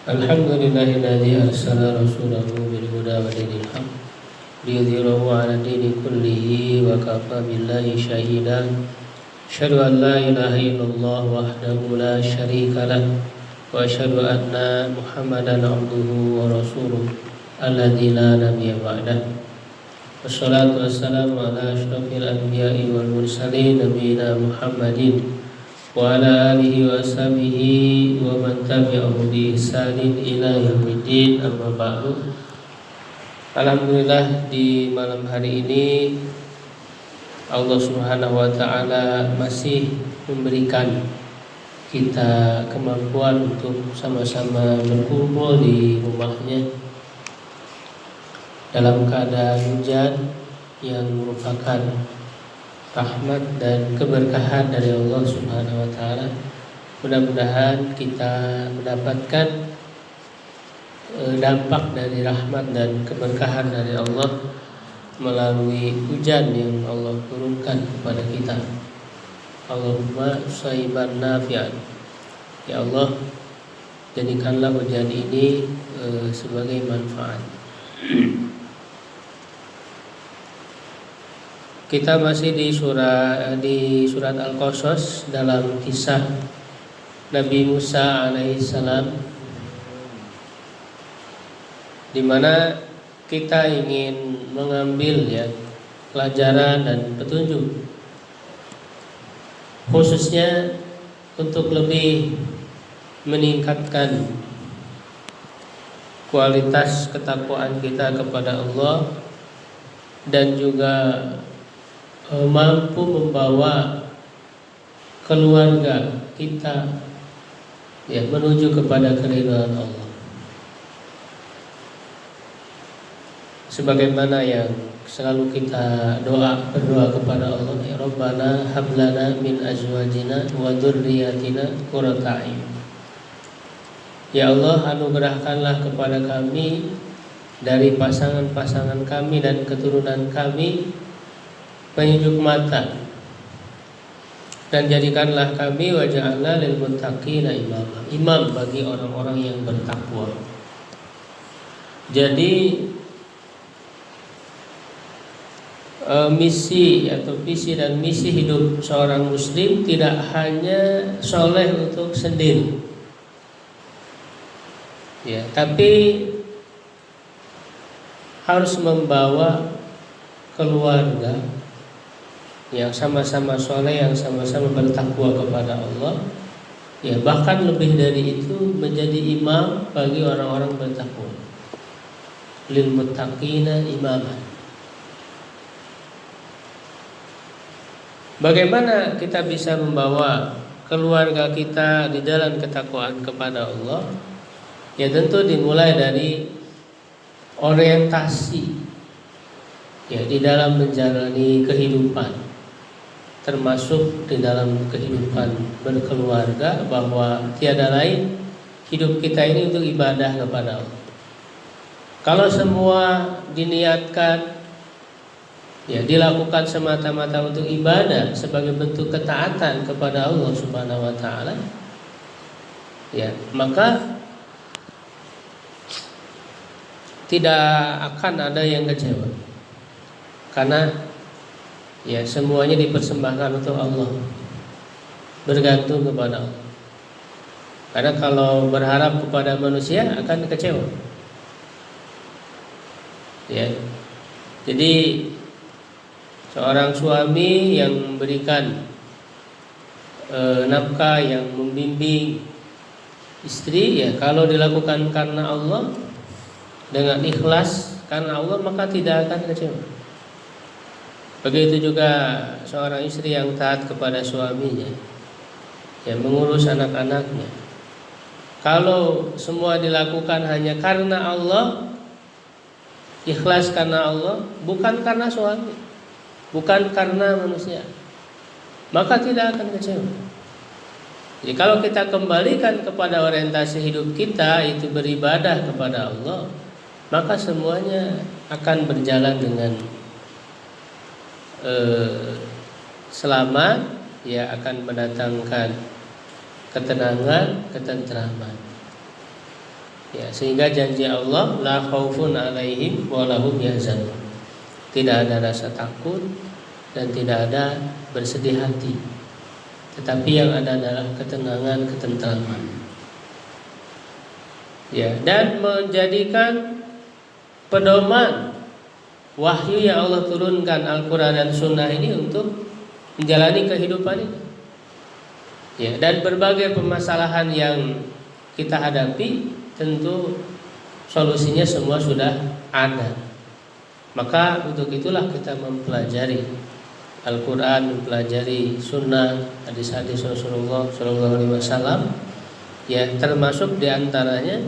Alhamdulillahilladzi arsala rasulahu bil huda wa dinil haq liyudhhirahu 'ala dini kullihi wa kafa billahi shahidan. Asyhadu an la ilaha illallah wahdahu la syarika lah wa asyhadu anna Muhammadan 'abduhu wa rasuluh alladzi la nabiyya ba'dah. Wassalatu wassalamu ala asyrafil anbiya'i wal mursalin nabiyina Muhammadin wa ala alihi wa ashabihi wa man tabi'ahu bi ihsanin ila yaumiddin, amma ba'du. Alhamdulillah, di malam hari ini Allah Subhanahu wa taala masih memberikan kita kemampuan untuk sama-sama berkumpul di rumahnya dalam keadaan hujan yang merupakan rahmat dan keberkahan dari Allah Subhanahu wa taala. Mudah-mudahan kita mendapatkan dampak dari rahmat dan keberkahan dari Allah melalui hujan yang Allah turunkan kepada kita. Allahumma shayban nafi'an. Ya Allah, jadikanlah hujan ini sebagai manfaat. Kita masih di surat Al-Qasas dalam kisah Nabi Musa alaihissalam, di mana kita ingin mengambil pelajaran dan petunjuk, khususnya untuk lebih meningkatkan kualitas ketakwaan kita kepada Allah dan juga mampu membawa keluarga kita menuju kepada keridhaan Allah. Sebagaimana yang selalu kita berdoa kepada Allah, ya Rabbana hablana min azwajina wa dzurriyyatina qurrata a'yun. Ya Allah, anugerahkanlah kepada kami dari pasangan-pasangan kami dan keturunan kami penyejuk mata, dan jadikanlah kami waj'alna lil muttaqina imama, imam bagi orang-orang yang bertakwa. Jadi misi atau visi dan misi hidup seorang muslim tidak hanya soleh untuk sendiri, tapi harus membawa keluarga yang sama-sama soleh, yang sama-sama bertakwa kepada Allah, bahkan lebih dari itu menjadi imam bagi orang-orang bertakwa. Lil muttaqina imaman. Bagaimana kita bisa membawa keluarga kita di jalan ketakwaan kepada Allah? Tentu dimulai dari orientasi di dalam menjalani kehidupan, termasuk di dalam kehidupan berkeluarga, bahwa tiada lain hidup kita ini untuk ibadah kepada Allah. Kalau semua diniatkan dilakukan semata-mata untuk ibadah sebagai bentuk ketaatan kepada Allah Subhanahu wa taala, maka tidak akan ada yang kecewa, karena semuanya dipersembahkan untuk Allah, bergantung kepada Allah. Karena kalau berharap kepada manusia akan kecewa. Jadi seorang suami yang memberikan nafkah, yang membimbing istri, kalau dilakukan karena Allah, dengan ikhlas karena Allah, maka tidak akan kecewa. Begitu juga seorang istri yang taat kepada suaminya, mengurus anak-anaknya. Kalau semua dilakukan hanya karena Allah, ikhlas karena Allah, bukan karena suami, bukan karena manusia, maka tidak akan kecewa. Jadi kalau kita kembalikan kepada orientasi hidup kita itu beribadah kepada Allah, maka semuanya akan berjalan dengan selamat, akan mendatangkan ketenangan, ketentraman. Ya, sehingga janji Allah la khaufun alaihim wa lahum yahzanun. Tidak ada rasa takut dan tidak ada bersedih hati. Tetapi yang ada adalah ketenangan, ketentraman. Ya, dan menjadikan pedoman wahyu yang Allah turunkan Al-Quran dan Sunnah ini untuk menjalani kehidupan ini. Ya, dan berbagai permasalahan yang kita hadapi tentu solusinya semua sudah ada. Maka untuk itulah kita mempelajari Al-Quran, mempelajari Sunnah, hadis-hadis Rasulullah SAW. Ya, termasuk diantaranya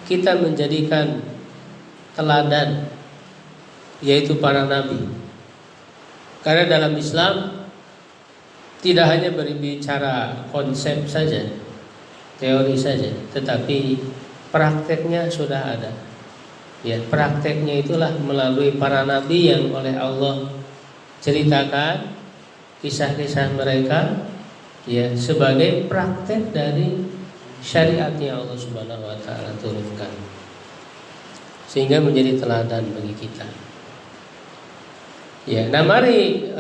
kita menjadikan teladan, yaitu para nabi. Karena dalam Islam tidak hanya berbicara konsep saja, teori saja, tetapi prakteknya sudah ada. Ya, prakteknya itulah melalui para nabi yang oleh Allah ceritakan kisah-kisah mereka, ya, sebagai praktek dari syariatnya Allah Subhanahu wa taala turunkan. Sehingga menjadi teladan bagi kita. Ya, nah mari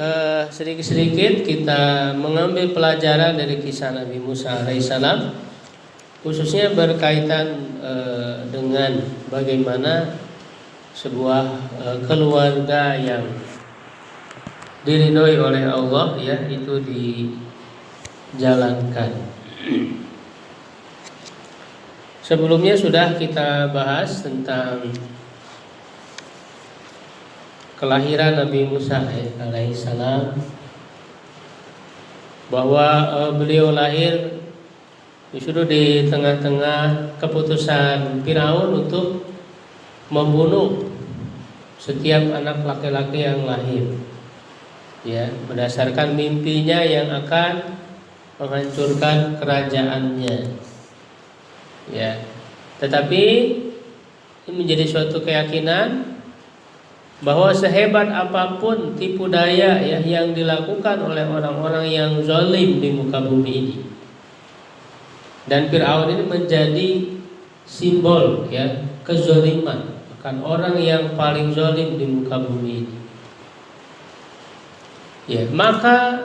sedikit-sedikit kita mengambil pelajaran dari kisah Nabi Musa alaihissalam, khususnya berkaitan dengan bagaimana sebuah keluarga yang diridhoi oleh Allah, ya, itu dijalankan. Sebelumnya sudah kita bahas tentang kelahiran Nabi Musa alaihissalam, bahwa beliau lahir justru di tengah-tengah keputusan Firaun untuk membunuh setiap anak laki-laki yang lahir, ya, berdasarkan mimpinya yang akan menghancurkan kerajaannya, ya. Tetapi ini menjadi suatu keyakinan bahwa sehebat apapun tipu daya, ya, yang dilakukan oleh orang-orang yang zalim di muka bumi ini, dan Fir'aun ini menjadi simbol, ya, kezaliman, bahkan orang yang paling zalim di muka bumi ini, ya, maka,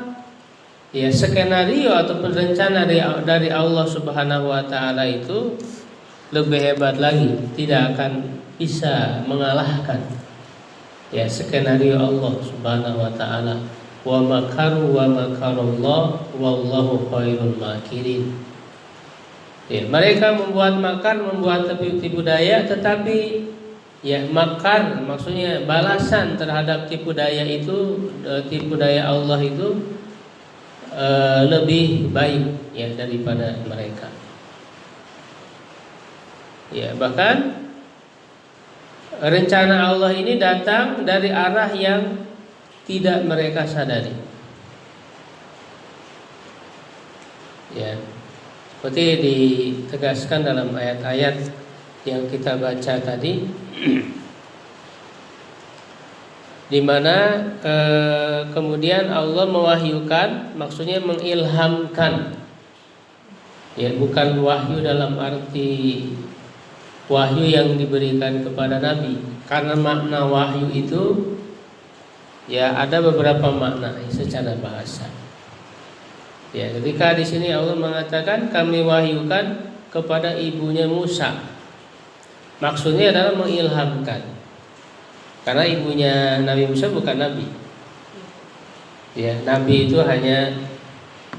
ya, skenario ataupun rencana dari Allah Subhanahu wa taala itu lebih hebat lagi, tidak akan bisa mengalahkan, ya, skenario Allah Subhanahu wa taala. Wa makaru wa makarullah wallahu khairul makirin. Ya, mereka membuat makar, membuat tipu daya, tetapi, ya, makar maksudnya balasan terhadap tipu daya itu, tipu daya Allah itu lebih baik, ya, daripada mereka. Ya, bahkan rencana Allah ini datang dari arah yang tidak mereka sadari. Ya, seperti ditegaskan dalam ayat-ayat yang kita baca tadi, di mana kemudian Allah mewahyukan, maksudnya mengilhamkan, ya, bukan wahyu dalam arti wahyu yang diberikan kepada Nabi, karena makna wahyu itu, ya, ada beberapa makna secara bahasa. Ya, ketika di sini Allah mengatakan kami wahyukan kepada ibunya Musa, maksudnya adalah mengilhamkan, karena ibunya Nabi Musa bukan nabi. Ya, nabi itu hanya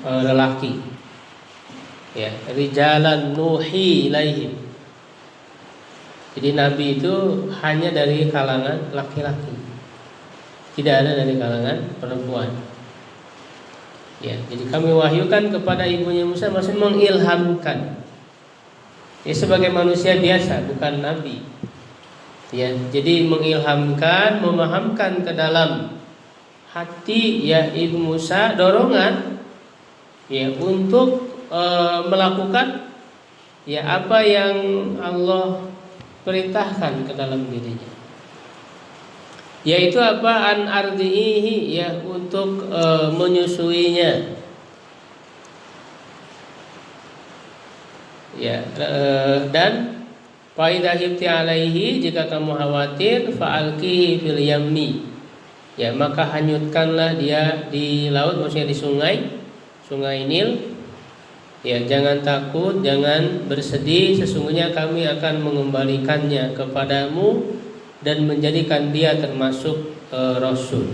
lelaki. Ya, rijalan nuhi ilaihim. Jadi nabi itu hanya dari kalangan laki-laki, tidak ada dari kalangan perempuan. Ya, jadi kami wahyukan kepada ibunya Musa, maksudnya mengilhamkan. Ya, sebagai manusia biasa, bukan nabi. Ya, jadi mengilhamkan, memahamkan ke dalam hati, ya, ibu Musa dorongan, ya, untuk melakukan, ya, apa yang Allah perintahkan ke dalam dirinya, yaitu apa, an ardihi, ya, untuk menyusuinya, Ya, dan fa idza khifti alaihi, jika kamu khawatir, fa'alqihi fil yammi. Ya, maka hanyutkanlah dia di laut, maksudnya di sungai Nil. Ya, jangan takut, jangan bersedih, sesungguhnya kami akan mengembalikannya kepadamu dan menjadikan dia termasuk rasul.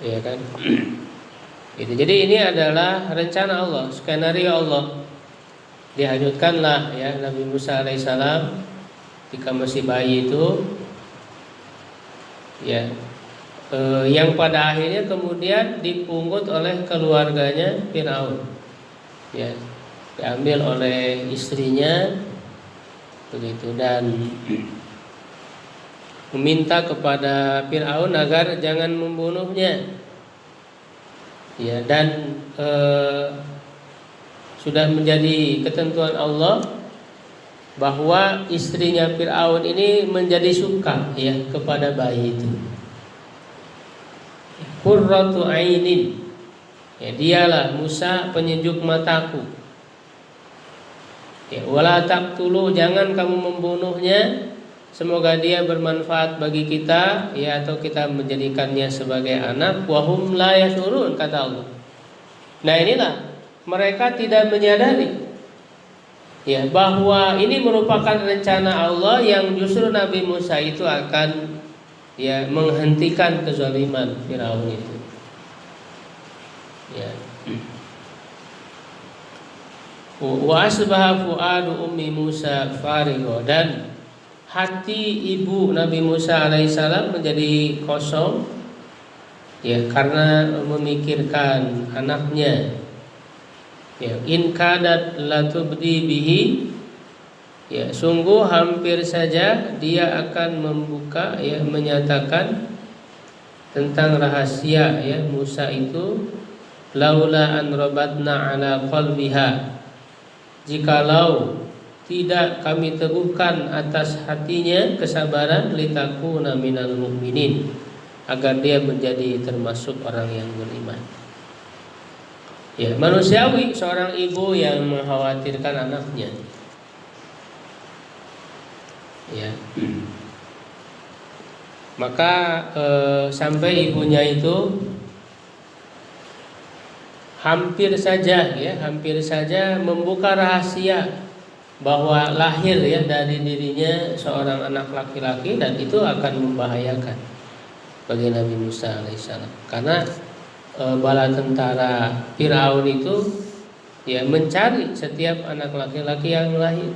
Ya kan? Gitu. Jadi ini adalah rencana Allah, skenario Allah. Dihanyutkanlah ya Nabi Musa alaihissalam ketika masih bayi itu, ya, yang pada akhirnya kemudian dipungut oleh keluarganya Firaun, ya, diambil oleh istrinya begitu, dan meminta kepada Firaun agar jangan membunuhnya, ya, dan sudah menjadi ketentuan Allah bahwa istrinya Firaun ini menjadi suka ya kepada bayi itu. Qurratu ainin, ya, dialah Musa penyejuk mataku. Ya, wala taqtulu, jangan kamu membunuhnya, semoga dia bermanfaat bagi kita, ya, atau kita menjadikannya sebagai anak. Wahum la yashurun, kata Allah. Nah, inilah mereka tidak menyadari, ya, bahwa ini merupakan rencana Allah yang justru Nabi Musa itu akan, ya, menghentikan kezaliman Firaun itu. Ya. Wa asbaha fuadu ummi Musa farigho, dan hati ibu Nabi Musa alaihissalam menjadi kosong, ya, karena memikirkan anaknya. Ya, in kadat latubdi bihi, ya, sungguh hampir saja dia akan membuka, ya, menyatakan tentang rahasia, ya, Musa itu. Laula an rabatna ala qalbiha, jikalau tidak kami teguhkan atas hatinya kesabaran, litakuna minal mu'minin, agar dia menjadi termasuk orang yang beriman. Ya, manusiawi seorang ibu yang mengkhawatirkan anaknya. Ya. Maka sampai ibunya itu hampir saja membuka rahasia bahwa lahir, ya, dari dirinya seorang anak laki-laki, dan itu akan membahayakan bagi Nabi Musa alaihissalam, karena bala tentara Firaun itu, ya, mencari setiap anak laki-laki yang lahir.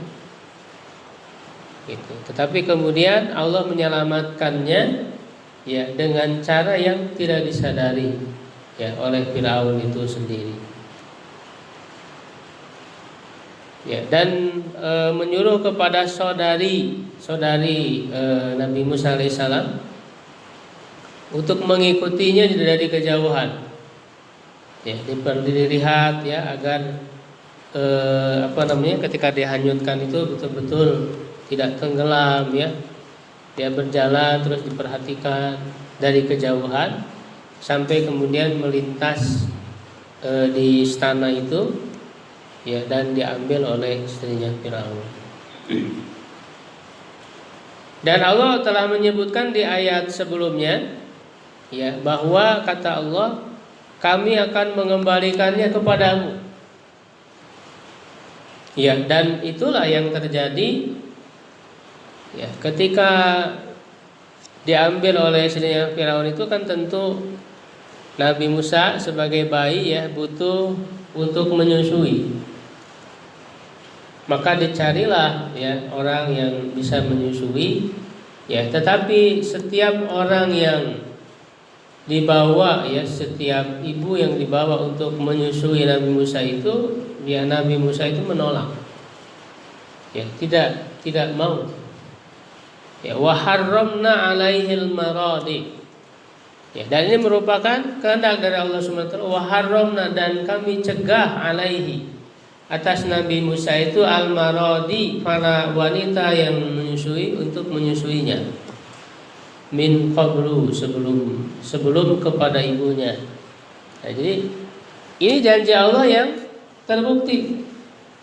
Gitu. Tetapi kemudian Allah menyelamatkannya, ya, dengan cara yang tidak disadari, ya, oleh Firaun itu sendiri. Ya, dan menyuruh kepada saudari Nabi Musa alaihissalam untuk mengikutinya dari kejauhan. Ya, dilihat, ya, agar ketika dihanyutkan itu betul-betul tidak tenggelam, ya. Dia berjalan terus diperhatikan dari kejauhan sampai kemudian melintas di istana itu, ya, dan diambil oleh istrinya Firaun. Dan Allah telah menyebutkan di ayat sebelumnya, ya, bahwa kata Allah, kami akan mengembalikannya kepadamu. Ya, dan itulah yang terjadi. Ya, ketika diambil oleh istrinya Firaun itu kan tentu Nabi Musa sebagai bayi, ya, butuh untuk menyusui. Maka dicarilah, ya, orang yang bisa menyusui, ya, tetapi setiap orang yang dibawa, ya, setiap ibu yang dibawa untuk menyusui Nabi Musa itu, ya, Nabi Musa itu menolak, ya, tidak mau. Ya, wa harramna alaihil maradi. Ya, dan ini merupakan kehendak dari Allah SWT. Wa harramna, dan kami cegah alaihi, atas Nabi Musa itu, al-maradi, para wanita yang menyusui, untuk menyusuinya. Min qablu, sebelum kepada ibunya. Nah, jadi Ini janji Allah yang terbukti.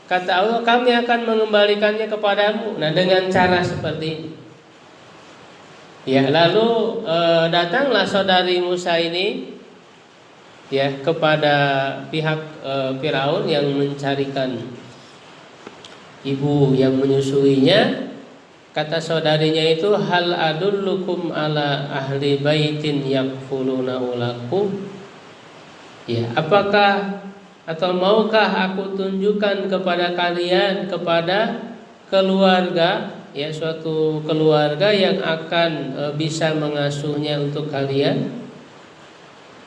Kata Allah, kami akan mengembalikannya kepadamu. Nah, dengan cara seperti ini. Ya, lalu datanglah saudari Musa ini ya kepada pihak Firaun yang mencarikan ibu yang menyusuinya. Kata saudarinya itu, hal adullukum ala ahli baitin yakfulunahu lakum. Ya, apakah atau maukah aku tunjukkan kepada kalian kepada keluarga, ya suatu keluarga yang akan bisa mengasuhnya untuk kalian,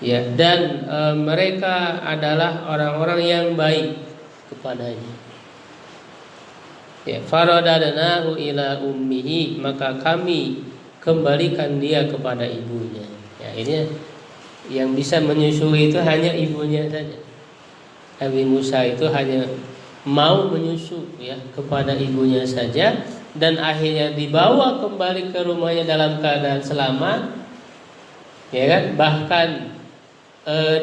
ya, dan mereka adalah orang-orang yang baik kepadanya. Ya, faradadnahu ila ummihi, maka kami kembalikan dia kepada ibunya. Ya, ini yang bisa menyusui itu hanya ibunya saja. Nabi Musa itu hanya mau menyusu ya kepada ibunya saja, dan akhirnya dibawa kembali ke rumahnya dalam keadaan selamat, ya kan? Bahkan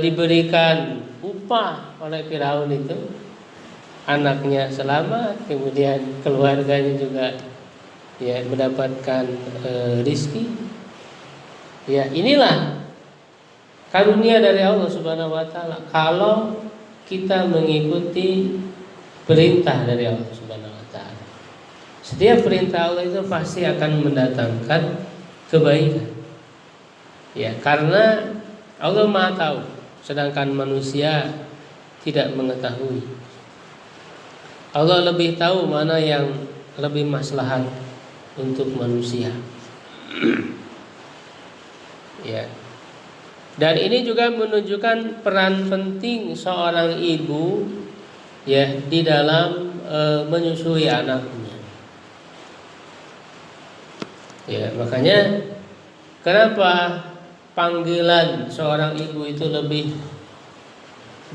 diberikan upah oleh Firaun itu, anaknya selamat, kemudian keluarganya juga ya mendapatkan rizki. Ya, inilah karunia dari Allah Subhanahu wa taala kalau kita mengikuti perintah dari Allah Subhanahu wa taala. Setiap perintah Allah itu pasti akan mendatangkan kebaikan. Ya, karena Allah Maha tahu, sedangkan manusia tidak mengetahui. Allah lebih tahu mana yang lebih maslahat untuk manusia. Ya. Dan ini juga menunjukkan peran penting seorang ibu ya di dalam menyusui anaknya. Ya, makanya kenapa panggilan seorang ibu itu lebih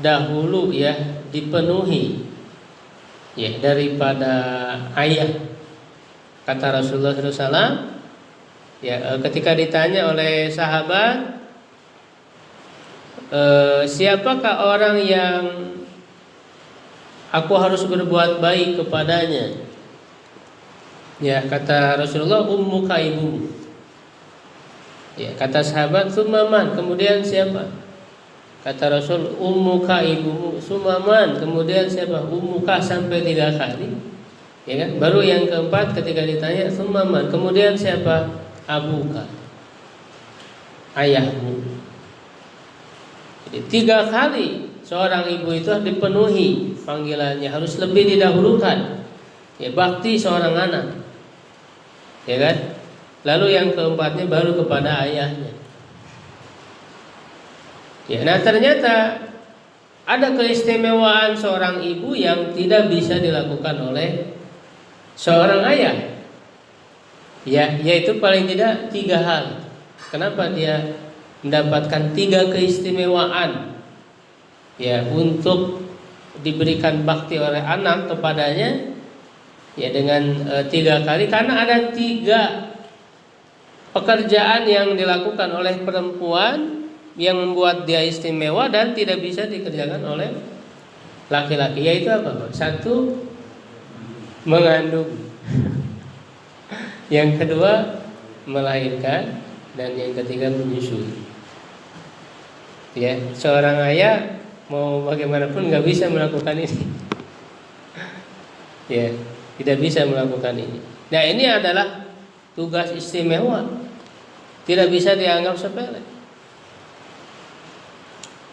dahulu ya dipenuhi ya daripada ayah. Kata Rasulullah SAW ya ketika ditanya oleh sahabat, siapakah orang yang aku harus berbuat baik kepadanya? Ya, kata Rasulullah, ummuka, ibumu. Ya, kata sahabat, sumaman, kemudian siapa? Kata Rasul, ummuka, ibumu, sumaman, kemudian siapa? Ummuka, sampai 3 kali. Ya kan? Baru yang keempat ketika ditanya, sumaman, kemudian siapa? Abuka, ayahmu. Jadi 3 kali seorang ibu itu dipenuhi panggilannya, harus lebih didahulukan. Ya, bakti seorang anak, ya kan? Lalu yang keempatnya baru kepada ayahnya. Ya, nah ternyata ada keistimewaan seorang ibu yang tidak bisa dilakukan oleh seorang ayah. Ya, yaitu paling tidak 3 hal. Kenapa dia mendapatkan 3 keistimewaan ya untuk diberikan bakti oleh anak kepadanya ya dengan 3 kali? Karena ada 3 pekerjaan yang dilakukan oleh perempuan yang membuat dia istimewa dan tidak bisa dikerjakan oleh laki-laki. Yaitu apa? 1, mengandung. Yang kedua, melahirkan, dan yang ketiga, menyusui. Ya, seorang ayah mau bagaimanapun nggak bisa melakukan ini. Ya, tidak bisa melakukan ini. Nah, ini adalah tugas istimewa, tidak bisa dianggap sepele.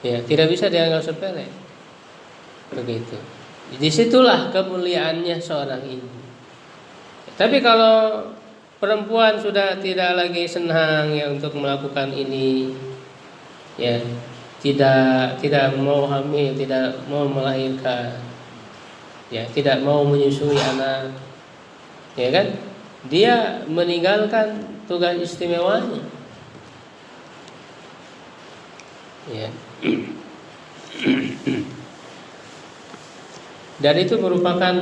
Ya, tidak bisa dianggap sepele. Begitu. Disitulah kemuliaannya seorang ibu. Tapi kalau perempuan sudah tidak lagi senang ya untuk melakukan ini, ya tidak mau hamil, tidak mau melahirkan, ya tidak mau menyusui anak, ya kan? Dia meninggalkan tugas istimewanya. Ya. Dan itu merupakan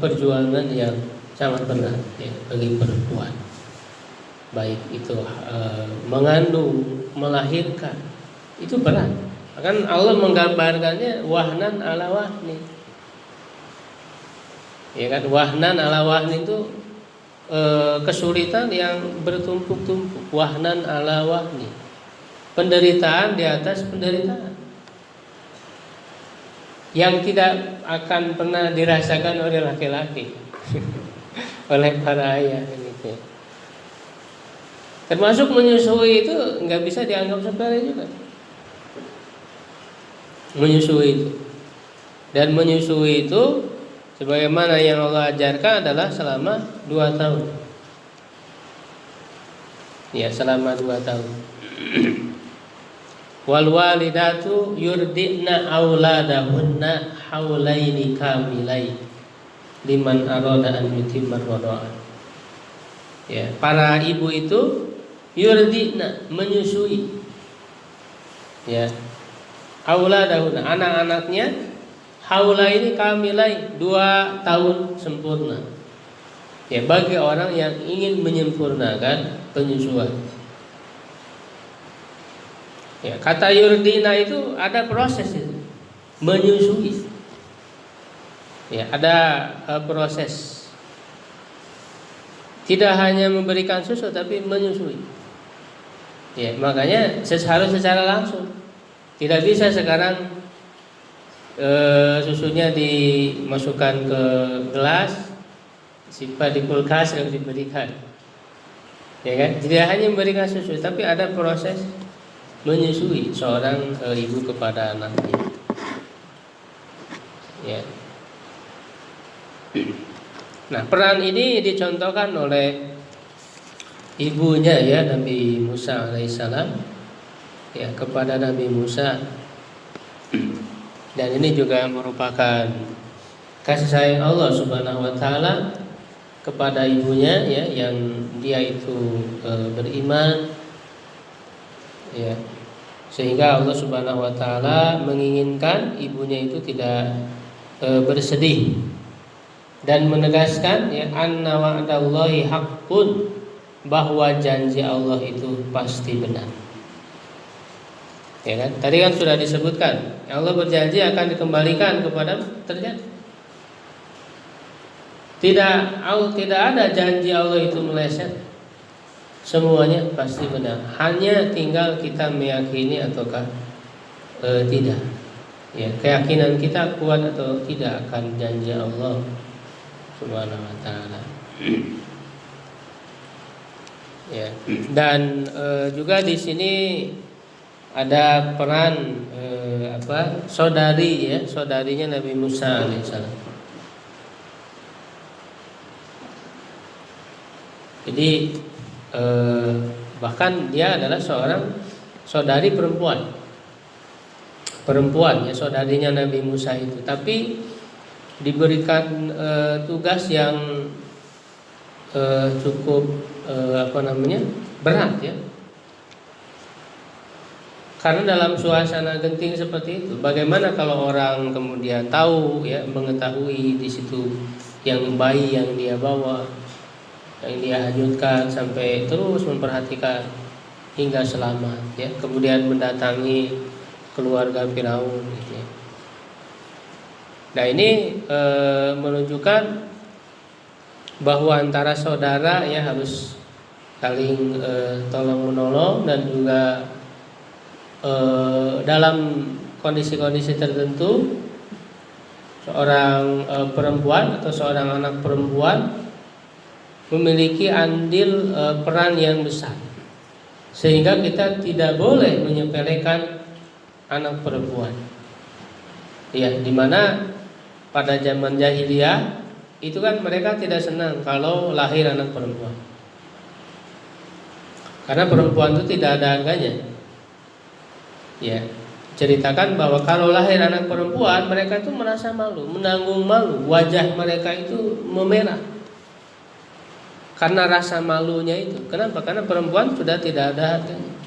perjuangan yang sangat berat ya bagi perempuan. Baik itu mengandung, melahirkan, itu berat. Kan Allah menggambarkannya wahnan ala wahni. Ya kan, wahnan ala wahni itu kesulitan yang bertumpuk-tumpuk. Wahnan ala wahni, penderitaan di atas penderitaan yang tidak akan pernah dirasakan oleh laki-laki oleh para ayah gitu. Termasuk menyusui itu nggak bisa dianggap sepele juga. Menyusui itu, dan menyusui itu sebagaimana yang Allah ajarkan adalah selama 2 tahun. Ya, selama 2 tahun. Wal walidatu yurdi'na auladahunna haulaini kamilain liman arada an yutimma radha'ah. Ya, para ibu itu yurdi'na, menyusui. Ya. Auladahunna, anak-anaknya, haulaini kamilain, 2 tahun sempurna. Ya, bagi orang yang ingin menyempurnakan penyusuan. Ya, kata yurdina itu ada proses itu, menyusui. Ya, ada proses. Tidak hanya memberikan susu tapi menyusui. Ya, makanya harus secara langsung. Tidak bisa sekarang susunya dimasukkan ke gelas, simpan di kulkas dan diberikan. Ya kan? Tidak hanya memberikan susu tapi ada proses menyusui seorang ibu kepada anaknya. Ya. Nah, peran ini dicontohkan oleh ibunya ya, Nabi Musa alaihissalam ya, kepada Nabi Musa. Dan ini juga merupakan kasih sayang Allah Subhanahu wa taala kepada ibunya ya, yang dia itu beriman ya. Sehingga Allah Subhanahu wa taala menginginkan ibunya itu tidak bersedih dan menegaskan ya, anna wa'dallahi haqqun, bahwa janji Allah itu pasti benar. Ya kan? Tadi kan sudah disebutkan, Allah berjanji akan dikembalikan kepada terjadi. Tidak ada janji Allah itu meleset. Semuanya pasti benar. Hanya tinggal kita meyakini ataukah tidak. Ya, keyakinan kita kuat atau tidak akan janji Allah Subhanahu wa taala. Ya, dan juga di sini ada peran saudari ya, saudarinya Nabi Musa alaihissalam. Jadi bahkan dia adalah seorang saudari perempuan ya, saudarinya Nabi Musa itu, tapi diberikan tugas yang cukup berat ya. Karena dalam suasana genting seperti itu, bagaimana kalau orang kemudian tahu ya, mengetahui di situ yang bayi yang dia bawa, yang dia hanyutkan, sampai terus memperhatikan hingga selamat ya, kemudian mendatangi keluarga Firaun gitu ya. Nah, ini menunjukkan bahwa antara saudara ya harus saling tolong menolong, dan juga dalam kondisi-kondisi tertentu seorang perempuan atau seorang anak perempuan memiliki andil peran yang besar, sehingga kita tidak boleh menyepelekan anak perempuan. Ya, dimana pada zaman jahiliyah itu kan mereka tidak senang kalau lahir anak perempuan, karena perempuan itu tidak ada harganya. Ya, ceritakan bahwa kalau lahir anak perempuan, mereka itu merasa malu, menanggung malu, wajah mereka itu memerah karena rasa malunya itu. Kenapa? Karena perempuan sudah tidak ada harganya.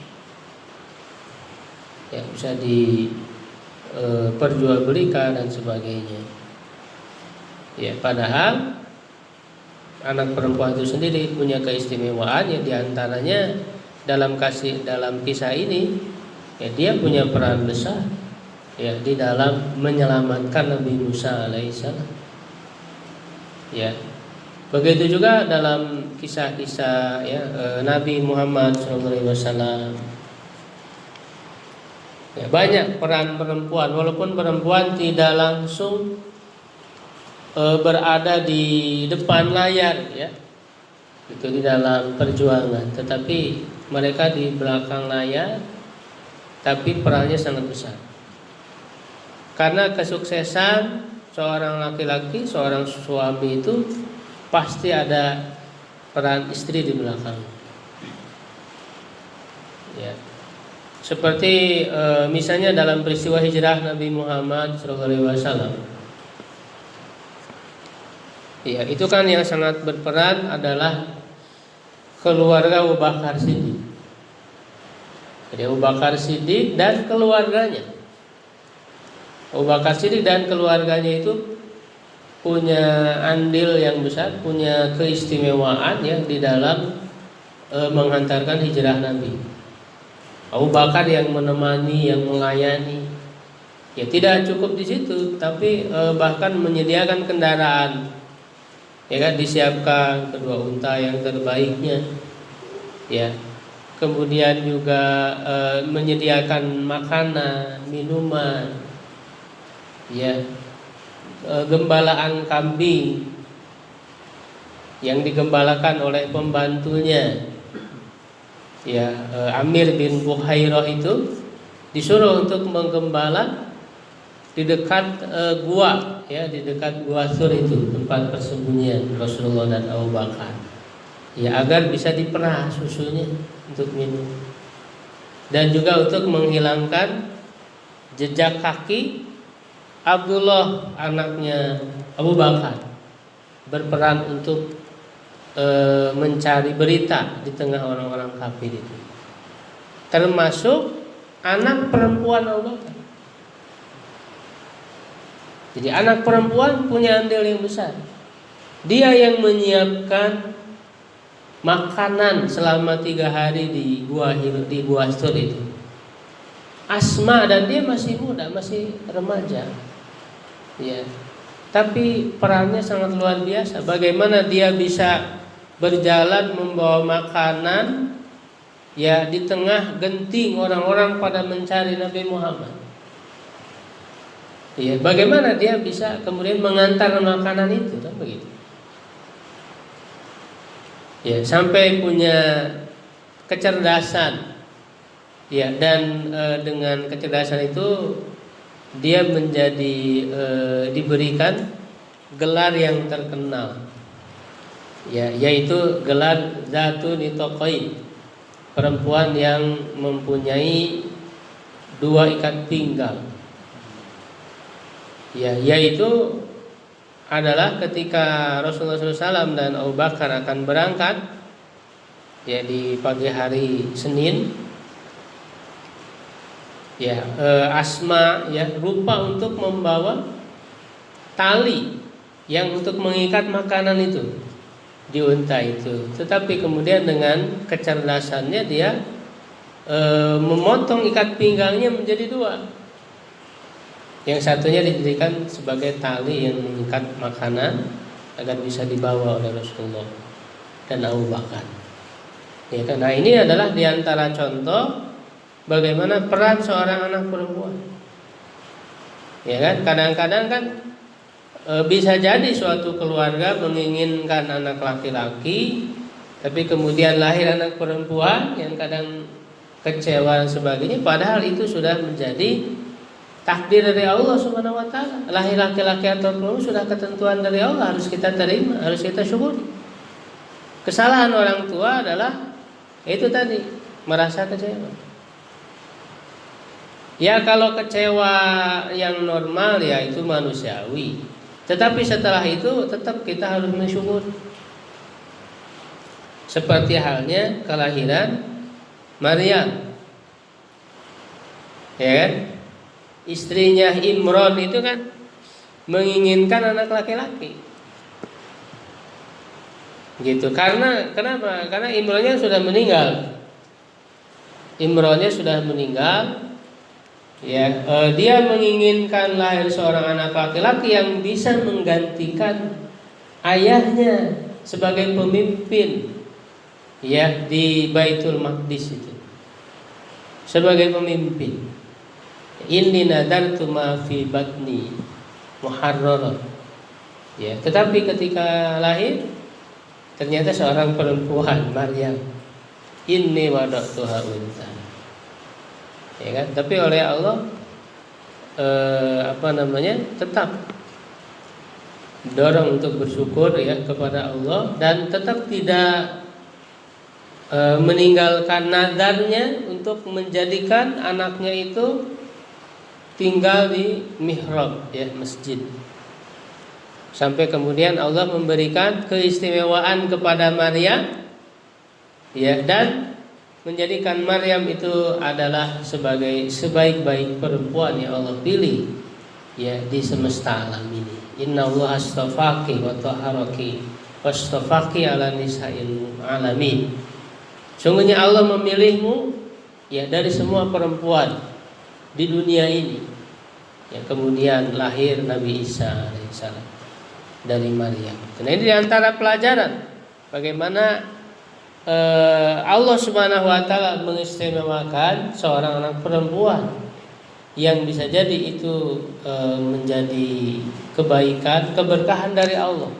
Ya, bisa diperjualbelikan dan sebagainya. Ya, padahal anak perempuan itu sendiri punya keistimewaan ya, diantaranya dalam kisah ini ya, dia punya peran besar ya di dalam menyelamatkan Nabi Musa alaihissalam. Ya, begitu juga dalam kisah-kisah ya Nabi Muhammad SAW. Ya, banyak peran perempuan, walaupun perempuan tidak langsung berada di depan layar, ya, itu di dalam perjuangan, tetapi mereka di belakang layar, tapi perannya sangat besar. Karena kesuksesan seorang laki-laki, seorang suami itu pasti ada peran istri di belakang. Ya. Seperti misalnya dalam peristiwa hijrah Nabi Muhammad SAW. Ya, itu kan yang sangat berperan adalah keluarga Abu Bakar Siddiq. Jadi Abu Bakar Siddiq dan keluarganya. Abu Bakar Siddiq dan keluarganya itu punya andil yang besar, punya keistimewaan ya di dalam menghantarkan hijrah Nabi. Abu Bakar yang menemani, yang melayani. Ya tidak cukup di situ, tapi bahkan menyediakan kendaraan. Ya kan, disiapkan kedua unta yang terbaiknya. Ya. Kemudian juga menyediakan makanan, minuman. Ya. Gembalaan kambing yang digembalakan oleh pembantunya. Ya, Amir bin Buhairah itu disuruh untuk menggembala di dekat gua, ya, di dekat gua Sur itu, tempat persembunyian Rasulullah dan Abu Bakar. Ya, agar bisa diperah susunya untuk minum. Dan juga untuk menghilangkan jejak kaki Abdullah anaknya Abu Bakar, berperan untuk mencari berita di tengah orang-orang kafir itu, termasuk anak perempuan Abu Bakar. Jadi anak perempuan punya andil yang besar. Dia yang menyiapkan makanan selama 3 hari di gua Sur itu. Asma, dan dia masih muda, masih remaja. Ya. Tapi perannya sangat luar biasa. Bagaimana dia bisa berjalan membawa makanan ya di tengah genting orang-orang pada mencari Nabi Muhammad. Ya, bagaimana dia bisa kemudian mengantar makanan itu, kan begitu. Ya, sampai punya kecerdasan. Ya, dan dengan kecerdasan itu dia menjadi diberikan gelar yang terkenal. Ya, yaitu gelar Zatu Nitoqain, perempuan yang mempunyai 2 ikat pinggang. Ya, yaitu adalah ketika Rasulullah SAW dan Abu Bakar akan berangkat, ya, di pagi hari Senin. Ya, Asma ya lupa untuk membawa tali yang untuk mengikat makanan itu di unta itu. Tetapi kemudian dengan kecerdasannya dia memotong ikat pinggangnya menjadi 2. Yang satunya dijadikan sebagai tali yang mengikat makanan agar bisa dibawa oleh Rasulullah dan Abu Bakar. Ya, karena ini adalah diantara contoh bagaimana peran seorang anak perempuan. Ya kan, kadang-kadang kan bisa jadi suatu keluarga menginginkan anak laki-laki, tapi kemudian lahir anak perempuan yang kadang kecewa dan sebagainya, padahal itu sudah menjadi takdir dari Allah Subhanahu wa taala. Lahir laki-laki atau perempuan sudah ketentuan dari Allah, harus kita terima, harus kita syukuri. Kesalahan orang tua adalah itu tadi, merasa kecewa. Ya, kalau kecewa yang normal ya itu manusiawi. Tetapi setelah itu tetap kita harus bersyukur. Seperti halnya kelahiran Maryam. Ya kan? Istrinya Imran itu kan menginginkan anak laki-laki. Gitu. Kenapa? Karena Imrannya sudah meninggal. Ya, dia menginginkan lahir seorang anak laki-laki yang bisa menggantikan ayahnya sebagai pemimpin, ya, di Baitul Maqdis itu, sebagai pemimpin. Inni nadartu ma fi batni muharraran. Ya, tetapi ketika lahir ternyata seorang perempuan, Maryam. Inni wada'tuha untha. Ya kan? Tapi oleh Allah tetap dorong untuk bersyukur ya kepada Allah, dan tetap tidak meninggalkan nadarnya untuk menjadikan anaknya itu tinggal di mihrab, ya, masjid. Sampai kemudian Allah memberikan keistimewaan kepada Maryam, ya, dan menjadikan Maryam itu adalah sebagai sebaik-baik perempuan yang Allah pilih, ya, di semesta alam ini. Inna Allah astafaki wa taharaki wastafaki ala nisa'il alamin. Sungguhnya Allah memilihmu, ya, dari semua perempuan di dunia ini. Ya, kemudian lahir Nabi Isa alaihissalam dari Maryam. Nah, ini diantara pelajaran bagaimana Allah Subhanahu wa taala mengistimewakan seorang anak perempuan yang bisa jadi itu menjadi kebaikan, keberkahan dari Allah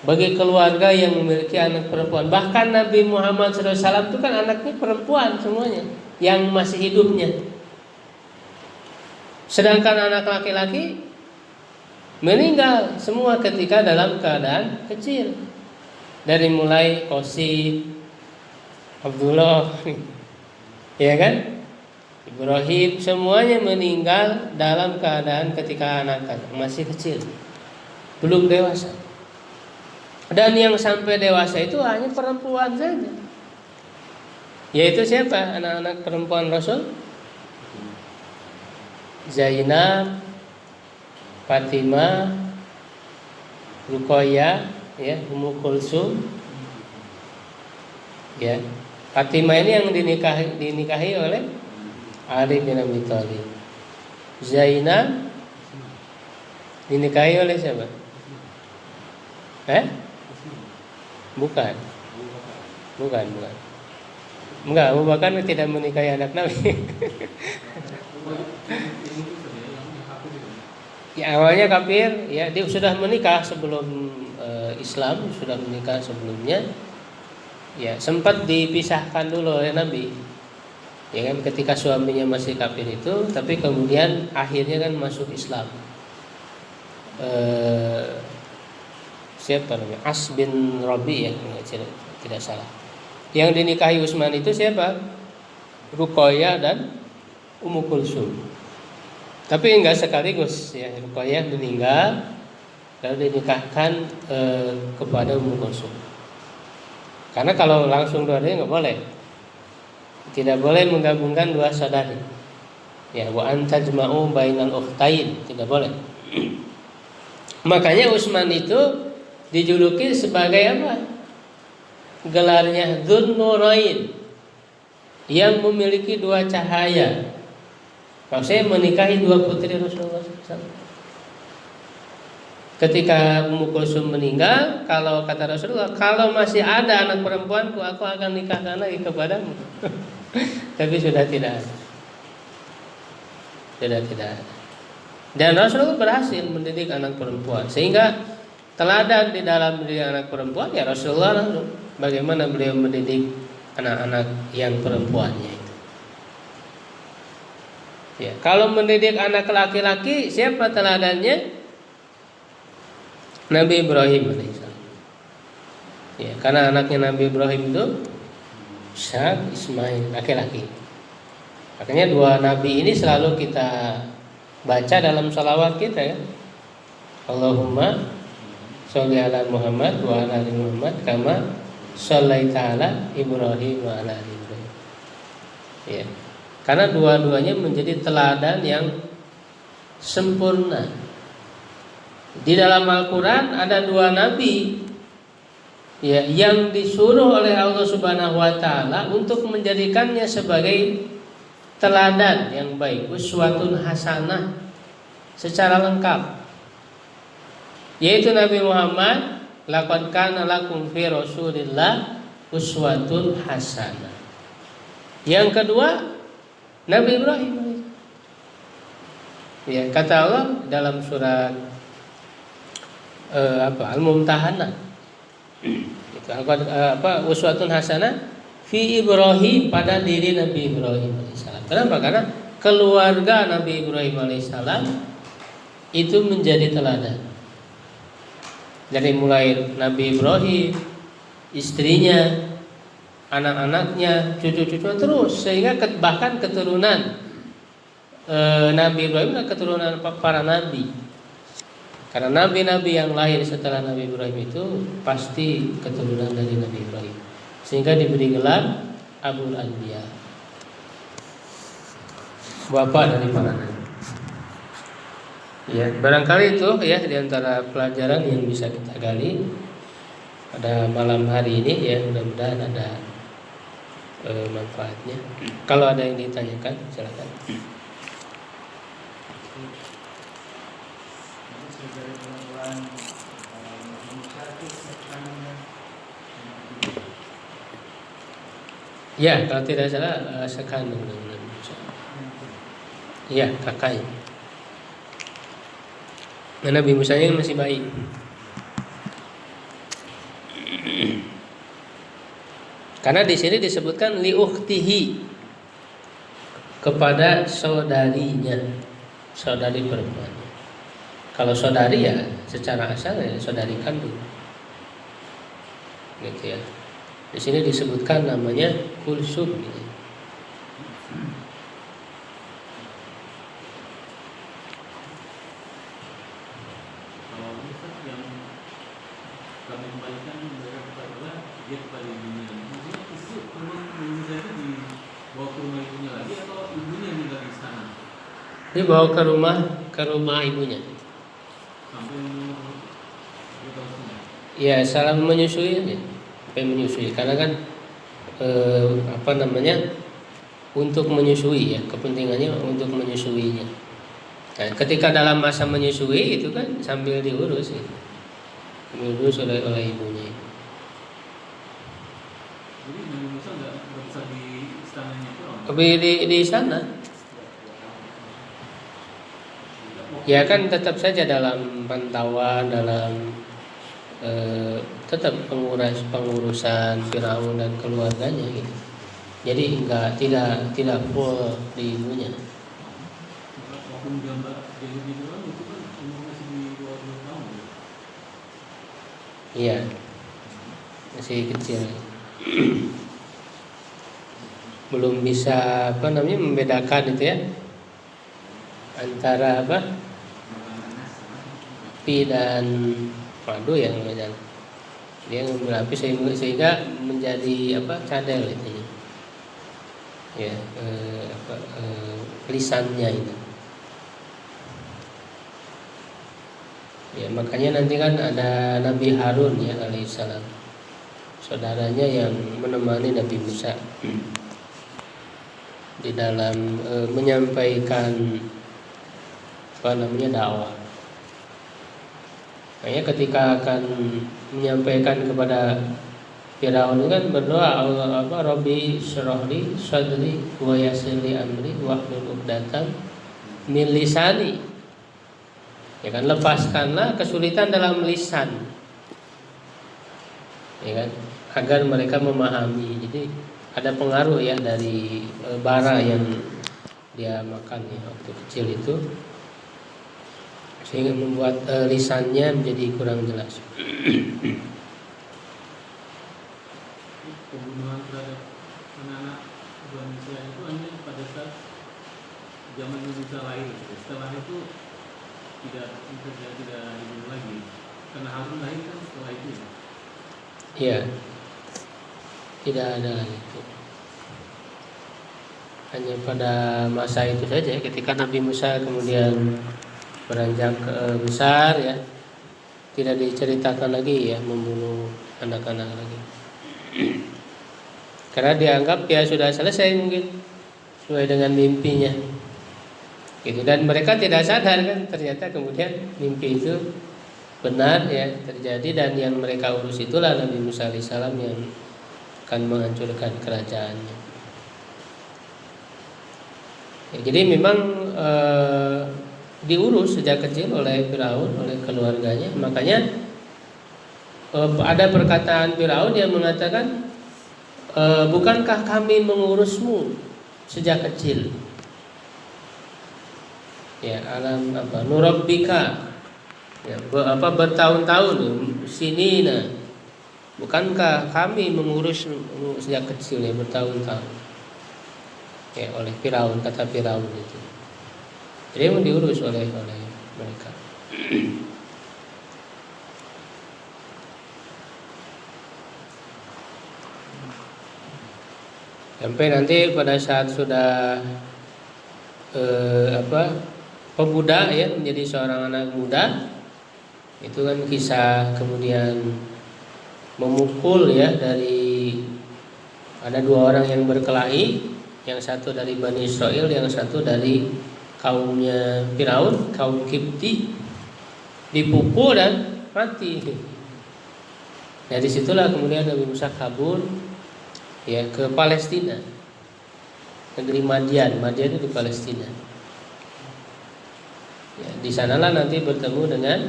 bagi keluarga yang memiliki anak perempuan. Bahkan Nabi Muhammad SAW itu kan anaknya perempuan semuanya yang masih hidupnya. Sedangkan anak laki-laki meninggal semua ketika dalam keadaan kecil. Dari mulai Qasim, Abdullah, ya kan, Ibrahim, semuanya meninggal dalam keadaan ketika anak masih kecil, belum dewasa. Dan yang sampai dewasa itu hanya perempuan saja. Yaitu siapa? Anak-anak perempuan Rasul? Zainab, Fatimah, Ruqayyah, ya, Ummu Kulsum. Ya, Fatimah ini yang dinikahi oleh Ali bin Abi Thalib. Zainab dinikahi oleh siapa? Bukan. Enggak, Abu Bakar tidak menikahi anak Nabi. Ya, awalnya kafir, ya, dia sudah menikah sebelum Islam, sudah menikah sebelumnya. Ya, sempat dipisahkan dulu oleh Nabi. Ya kan, ketika suaminya masih kafir itu, tapi kemudian akhirnya kan masuk Islam. Siapa namanya? As bin Rabi, ya, tidak salah. Yang dinikahi Utsman itu siapa? Ruqayyah dan Ummu Kulsum. Tapi enggak sekaligus, ya. Ruqayyah meninggal lalu dinikahkan kepada Ummu Kulsum. Karena kalau langsung dua-duanya enggak boleh. Tidak boleh menggabungkan dua saudari. Ya, wa antajma'u bainal ukhtain, tidak boleh. Makanya Utsman itu dijuluki sebagai apa? Gelarnya Dzun-Nurain, yang memiliki dua cahaya. Maksudnya menikahi dua putri Rasulullah SAW. Ketika Ummu Kulsum meninggal, kalau kata Rasulullah, kalau masih ada anak perempuanku, aku akan nikahkan lagi kepadamu. Tapi sudah tidak ada. Sudah tidak ada. Dan Rasulullah berhasil mendidik anak perempuan, sehingga teladan di dalam mendidik anak perempuan, ya Rasulullah langsung bagaimana beliau mendidik anak-anak yang perempuannya itu. Ya, kalau mendidik anak laki-laki, siapa teladannya? Nabi Ibrahim alaihissalam. Ya, karena anaknya Nabi Ibrahim itu Ishak, Ismail, laki-laki. Makanya dua nabi ini selalu kita baca dalam salawat kita, ya. Allahumma sholli ala Muhammad wa ala ali Muhammad kama shallaita ala Ibrahim wa ala ali Ibrahim. Ya. Karena dua-duanya menjadi teladan yang sempurna. Di dalam Al-Quran ada dua nabi, ya, yang disuruh oleh Allah Subhanahu wa taala untuk menjadikannya sebagai teladan yang baik, uswatun hasanah secara lengkap, yaitu Nabi Muhammad, laqad kana lakum fi Rasulillah uswatun hasanah. Yang kedua, Nabi Ibrahim. Ya, kata Allah dalam surat Al-Mumtahanah. Itu uswatun hasanah fi Ibrahim, pada diri Nabi Ibrahim alaihissalam. Kenapa? Karena keluarga Nabi Ibrahim alaihissalam itu menjadi teladan. Dari mulai Nabi Ibrahim, istrinya, anak-anaknya, cucu-cucu terus, sehingga bahkan keturunan Nabi Ibrahim dan keturunan para nabi. Karena nabi-nabi yang lahir setelah Nabi Ibrahim itu pasti keturunan dari Nabi Ibrahim, sehingga diberi gelar Abul Anbiya, bapak dari para nabi. Ya, barangkali itu ya diantara pelajaran yang bisa kita gali pada malam hari ini ya, mudah-mudahan ada manfaatnya. Kalau ada yang ditanyakan silakan. Ya, kalau tidak salah sekandung dengan Musa. Ya, kakaknya. Nabi Musa yang masih bayi. Karena di sini disebutkan li ukhtihi, kepada saudarinya, saudari perempuannya. Kalau saudari ya secara asal ya saudari kandung. Gitu ya. Di sini disebutkan namanya Kulsum gitu. Kalau yang kami kembalikan mereka kepada dia kepada ibunya. Maksudnya itu memang ibunya itu dibawa ke rumah ibunya lagi atau ibunya yang tinggal di sana? Dibawa ke rumah ibunya. Sampai umur berapa tahun? Ya, salam menyusui aja. Sampai menyusui, karena kan untuk menyusui ya, kepentingannya untuk menyusuinya. Nah, ketika dalam masa menyusui itu kan sambil diurus ya, diurus oleh ibunya. Jadi Nabi Musa nggak bisa di istananya Firaun? Di sana ya kan tetap saja dalam pantauan, dalam tetap pengurusan Firaun dan keluarganya gitu. Jadi tidak full di ibunya. Walaupun gambar jadi di Firaun itu kan umur masih di bawah 2 tahun ya? Iya, masih kecil. Belum bisa membedakan itu ya, antara api dan madu yang namanya. Dia ngambil api sehingga menjadi cadel itu ya, lisannya itu ya. Makanya nanti kan ada Nabi Harun ya alaihissalam, saudaranya yang menemani Nabi Musa di dalam menyampaikan dakwah. Makanya ketika akan menyampaikan kepada Firaun kan berdoa, Allah Rabbi syrahli sadri wa yassirli amri wahlul 'uqdatam min lisani. Ya kan, lepaskanlah kesulitan dalam lisan. Ya kan, agar mereka memahami. Jadi ada pengaruh ya dari bara yang dia makan ya waktu kecil itu, sehingga membuat lisannya menjadi kurang jelas. Pembunuhan terhadap anak-anak Bani Israil itu hanya pada saat zaman Nabi Musa lahir. Setelah itu tidak dibunuh lagi, karena Harun lahir kan setelah itu. Iya, tidak ada lagi itu. Hanya pada masa itu saja, ketika Nabi Musa kemudian beranjak besar ya, tidak diceritakan lagi ya membunuh anak-anak lagi. Karena dianggap ya sudah selesai mungkin. sesuai dengan mimpinya. Gitu. Dan mereka tidak sadar kan ternyata kemudian mimpi itu benar ya terjadi, dan yang mereka urus itulah Nabi Musa alaihissalam yang akan menghancurkan kerajaannya. Ya, jadi memang diurus sejak kecil oleh Firaun, oleh keluarganya. Makanya ada perkataan Firaun yang mengatakan, bukankah kami mengurusmu sejak kecil? Ya, alam apa? Nurabbika. Ya, bertahun-tahun sini, nah, bukankah kami mengurusmu sejak kecil ya, bertahun-tahun? Ya, oleh Firaun, kata Firaun itu. Jadi memang diurus oleh mereka. Sampai nanti pada saat sudah pemuda ya, menjadi seorang anak muda, itu kan kisah kemudian memukul ya, dari ada dua orang yang berkelahi, yang satu dari Bani Israel, yang satu dari kaumnya Firaun, kaum Kipti, dipukul dan mati. Dari situlah kemudian Nabi Musa kabur ya ke Palestina, negeri Madian. Madian itu di Palestina. Ya, di sanalah nanti bertemu dengan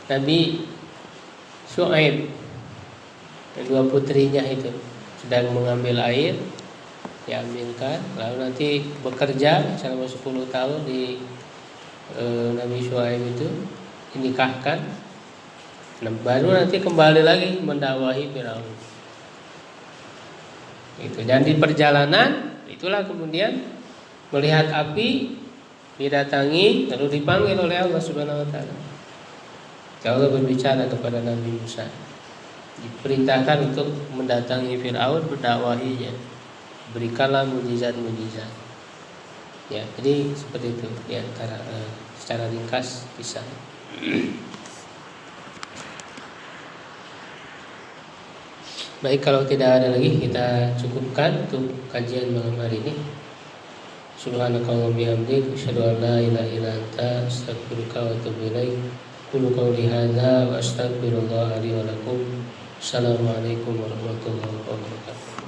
Nabi Syuaib, dua putrinya itu sedang mengambil air, diambilkan, lalu nanti bekerja selama 10 tahun di Nabi Syuaib itu, dinikahkan, dan baru nanti kembali lagi mendakwahi Firaun. Itu. Dan di perjalanan itulah kemudian melihat api, didatangi, lalu dipanggil oleh Allah Subhanahu wa taala. Allah berbicara kepada Nabi Musa, diperintahkan untuk mendatangi Firaun, berdakwahinya, berikanlah mujizat-mujizat. Ya, jadi seperti itu di antara secara ringkas kisah. Baik, kalau tidak ada lagi kita cukupkan untuk kajian malam hari ini. Subhanakallahumma bihamdika asyhadu an la ilaha illa anta astaghfiruka wa atubu ilaik. Qulu qawli hadza wa astaghfirullah li wa lakum. Assalamualaikum warahmatullahi wabarakatuh.